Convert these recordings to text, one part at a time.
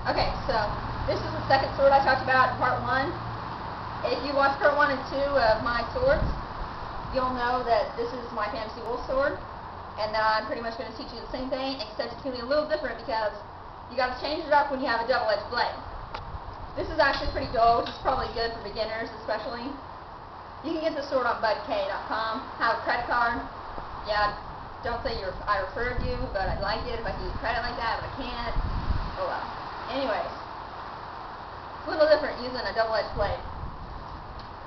Okay, so this is the second sword I talked about in part 1. If you watch part 1 and 2 of my swords, you'll know that this is my Fantasy Wolf sword, and that I'm pretty much going to teach you the same thing, except it's going to be a little different because you got to change it up when you have a double-edged blade. This is actually pretty dull, which is probably good for beginners especially. You can get this sword on budk.com, have a credit card. Yeah, don't say I referred you, but I'd like it if I could use credit like that, but I can't. Oh well. Anyways, it's a little different using a double-edged blade.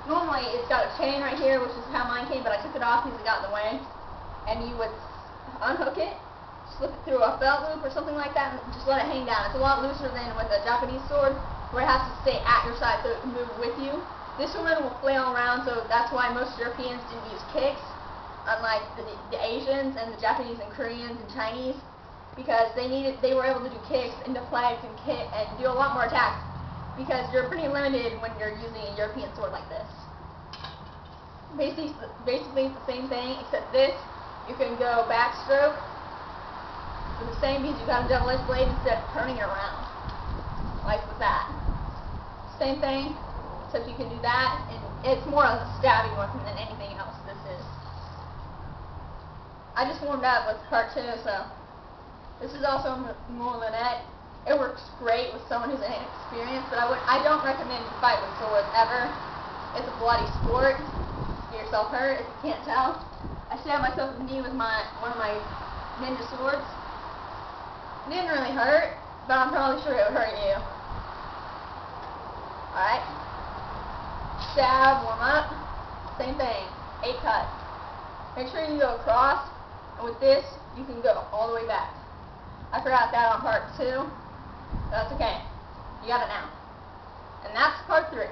Normally it's got a chain right here, which is how mine came, but I took it off because it got in the way. And you would unhook it, slip it through a belt loop or something like that, and just let it hang down. It's a lot looser than with a Japanese sword, where it has to stay at your side so it can move with you. This one will flail around, so that's why most Europeans didn't use kicks, unlike the Asians and the Japanese and Koreans and Chinese, because they were able to do kicks and deflect and kick and do a lot more attacks, because you're pretty limited when you're using a European sword like this. Basically it's the same thing, except this, you can go backstroke with the same because you've got a double-edged blade instead of turning it around, like with that. Same thing, except you can do that, and it's more of a stabbing weapon than anything else this is. I just warmed up with part 2, so this is also a Moulinet. It works great with someone who's inexperienced, but I don't recommend you fight with swords ever. It's a bloody sport. Get yourself hurt if you can't tell. I stabbed myself in the knee with one of my ninja swords. It didn't really hurt, but I'm probably sure it would hurt you. Alright. Stab, warm up. Same thing. 8 cut. Make sure you go across, and with this, you can go all the way back. I forgot that on part 2. That's okay. You got it now. And that's part 3.